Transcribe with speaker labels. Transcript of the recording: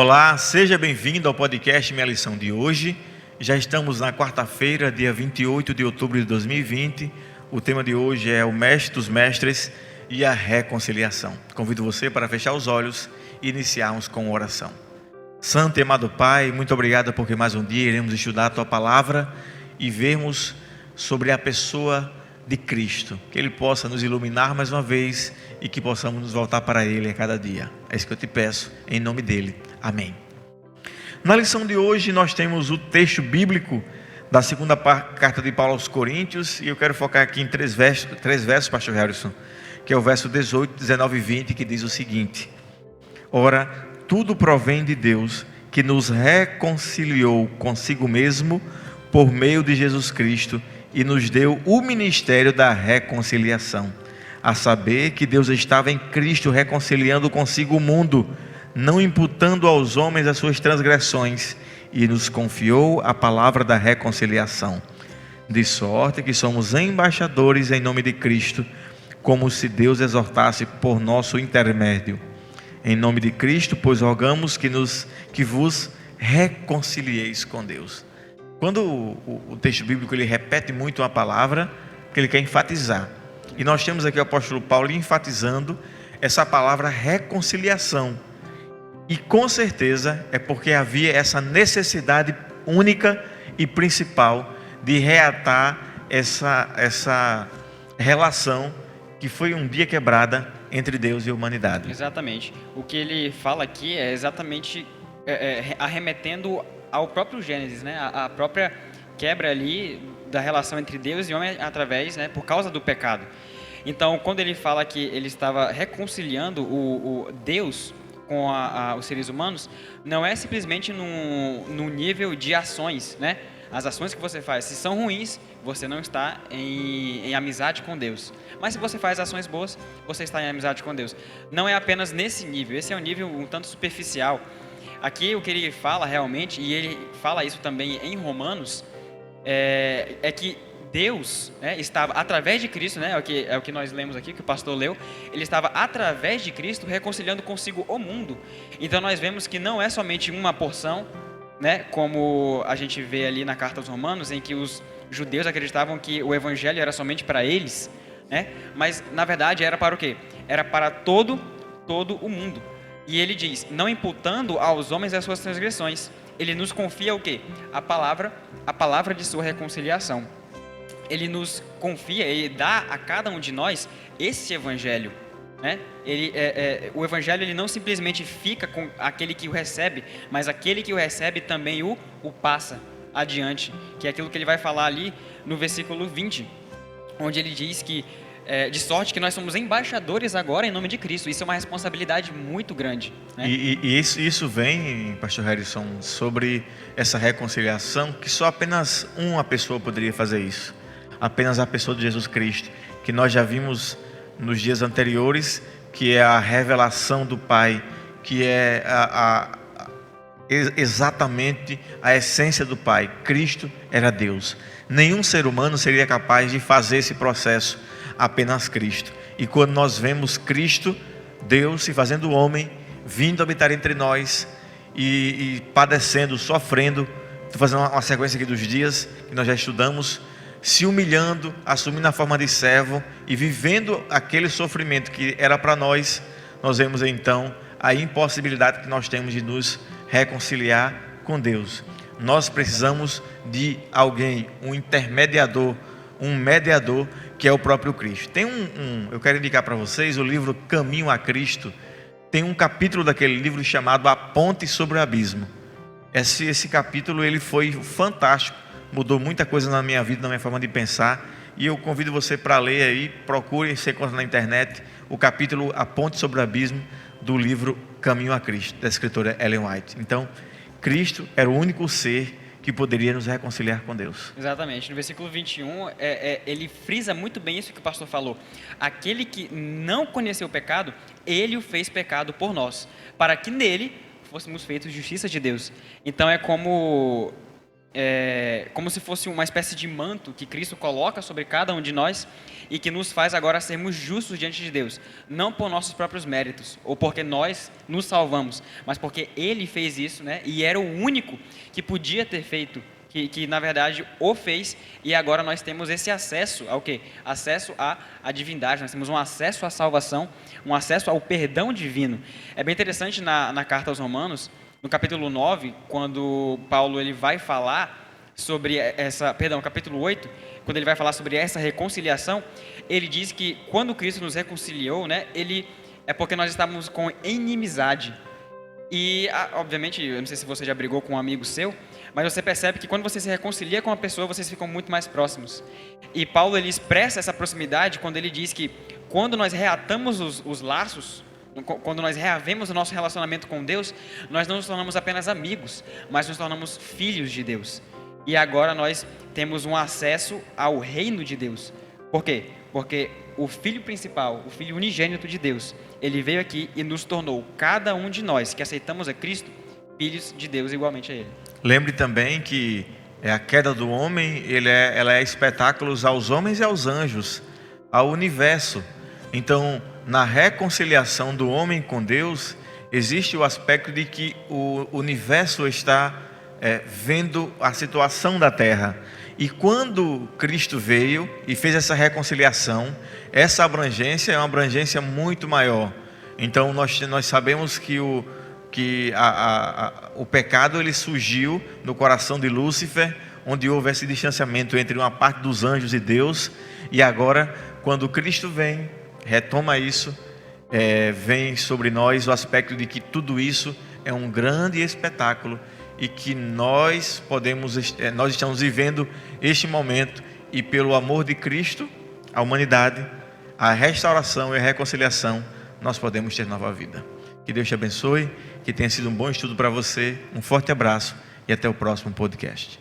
Speaker 1: Olá, seja bem-vindo ao podcast Minha Lição de hoje. Já estamos na quarta-feira, dia 28 de outubro de 2020. O tema de hoje é o Mestre dos Mestres e a reconciliação. Convido você para fechar os olhos e iniciarmos com oração. Santo e amado Pai, muito obrigado porque mais um dia iremos estudar a Tua Palavra e vermos sobre a pessoa de Cristo, que Ele possa nos iluminar mais uma vez e que possamos nos voltar para Ele a cada dia. É isso que eu te peço, em nome dEle. Amém. Na lição de hoje nós temos o texto bíblico da segunda carta de Paulo aos Coríntios, e eu quero focar aqui em três versos, pastor Harrison, que é o verso 18, 19 e 20, que diz o seguinte: Ora, tudo provém de Deus, que nos reconciliou consigo mesmo por meio de Jesus Cristo e nos deu o ministério da reconciliação, a saber que Deus estava em Cristo reconciliando consigo o mundo, não imputando aos homens as suas transgressões, e nos confiou a palavra da reconciliação, de sorte que somos embaixadores em nome de Cristo, como se Deus exortasse por nosso intermédio. Em nome de Cristo, pois rogamos que vos reconcilieis com Deus. Quando o texto bíblico ele repete muito uma palavra, que ele quer enfatizar. E nós temos aqui o apóstolo Paulo enfatizando essa palavra reconciliação. E com certeza é porque havia essa necessidade única e principal de reatar essa relação que foi um dia quebrada entre Deus e a humanidade.
Speaker 2: Exatamente. O que ele fala aqui é exatamente arremetendo ao próprio Gênesis, né? A própria quebra ali da relação entre Deus e homem através, né? Por causa do pecado. Então, quando ele fala que ele estava reconciliando o Deus com os seres humanos, não é simplesmente no nível de ações, né? As ações que você faz, se são ruins, você não está em amizade com Deus. Mas se você faz ações boas, você está em amizade com Deus. Não é apenas nesse nível, esse é um nível um tanto superficial. Aqui o que ele fala realmente, e ele fala isso também em Romanos, é que Deus, né, estava através de Cristo, né, é o que nós lemos aqui, que o pastor leu, ele estava através de Cristo reconciliando consigo o mundo. Então nós vemos que não é somente uma porção, né, como a gente vê ali na carta aos Romanos, em que os judeus acreditavam que o evangelho era somente para eles, né, mas na verdade era para o quê? Era para todo o mundo. E ele diz, não imputando aos homens as suas transgressões, ele nos confia o quê? A palavra de sua reconciliação. Ele nos confia, ele dá a cada um de nós esse evangelho, né? O evangelho ele não simplesmente fica com aquele que o recebe, mas aquele que o recebe também o passa adiante, que é aquilo que ele vai falar ali no versículo 20, onde ele diz que de sorte que nós somos embaixadores agora em nome de Cristo. Isso é uma responsabilidade muito grande, né?
Speaker 1: E isso vem, pastor Harrison, sobre essa reconciliação, que só apenas uma pessoa poderia fazer isso. Apenas a pessoa de Jesus Cristo, que nós já vimos nos dias anteriores, que é a revelação do Pai, que é exatamente a essência do Pai. Cristo era Deus. Nenhum ser humano seria capaz de fazer esse processo, apenas Cristo. E quando nós vemos Cristo, Deus se fazendo homem, vindo habitar entre nós e padecendo, sofrendo, estou fazendo uma sequência aqui dos dias que nós já estudamos, se humilhando, assumindo a forma de servo e vivendo aquele sofrimento que era para nós, nós vemos então a impossibilidade que nós temos de nos reconciliar com Deus. Nós precisamos de alguém, um intermediador, um mediador, que é o próprio Cristo. Tem eu quero indicar para vocês o livro Caminho a Cristo. Tem um capítulo daquele livro chamado A Ponte sobre o Abismo. Esse capítulo ele foi fantástico, mudou muita coisa na minha vida, na minha forma de pensar, e eu convido você para ler aí, procure, você encontra na internet o capítulo A Ponte sobre o Abismo do livro Caminho a Cristo, da escritora Ellen White. Então, Cristo era o único ser que poderia nos reconciliar com Deus.
Speaker 2: Exatamente. No versículo 21, ele frisa muito bem isso que o pastor falou. Aquele que não conheceu o pecado, ele o fez pecado por nós, para que nele fôssemos feitos justiça de Deus. Então é como como se fosse uma espécie de manto que Cristo coloca sobre cada um de nós e que nos faz agora sermos justos diante de Deus, não por nossos próprios méritos ou porque nós nos salvamos, mas porque Ele fez isso, né? E era o único que podia ter feito, que na verdade o fez, e agora nós temos esse acesso ao quê? Acesso à divindade, nós temos um acesso à salvação, um acesso ao perdão divino. É bem interessante na carta aos Romanos, no capítulo 9, quando Paulo ele vai falar sobre capítulo 8, quando ele vai falar sobre essa reconciliação, ele diz que quando Cristo nos reconciliou, né, é porque nós estávamos com inimizade. E, obviamente, eu não sei se você já brigou com um amigo seu, mas você percebe que quando você se reconcilia com uma pessoa, vocês ficam muito mais próximos. E Paulo ele expressa essa proximidade quando ele diz que quando nós reatamos os laços, quando nós reavemos o nosso relacionamento com Deus, nós não nos tornamos apenas amigos, mas nos tornamos filhos de Deus. E agora nós temos um acesso ao reino de Deus. Por quê? Porque o Filho principal, o Filho unigênito de Deus, ele veio aqui e nos tornou, cada um de nós que aceitamos a Cristo, filhos de Deus igualmente a Ele.
Speaker 1: Lembre também que a queda do homem, ela é espetáculos aos homens e aos anjos, ao universo. Então, na reconciliação do homem com Deus, existe o aspecto de que o universo está vendo a situação da Terra. E quando Cristo veio e fez essa reconciliação, essa abrangência é uma abrangência muito maior. Então nós sabemos que o pecado ele surgiu no coração de Lúcifer, onde houve esse distanciamento entre uma parte dos anjos e Deus. E agora, quando Cristo vem, retoma isso, vem sobre nós o aspecto de que tudo isso é um grande espetáculo e que nós estamos vivendo este momento, e pelo amor de Cristo, a humanidade, a restauração e a reconciliação, nós podemos ter nova vida. Que Deus te abençoe, que tenha sido um bom estudo para você, um forte abraço e até o próximo podcast.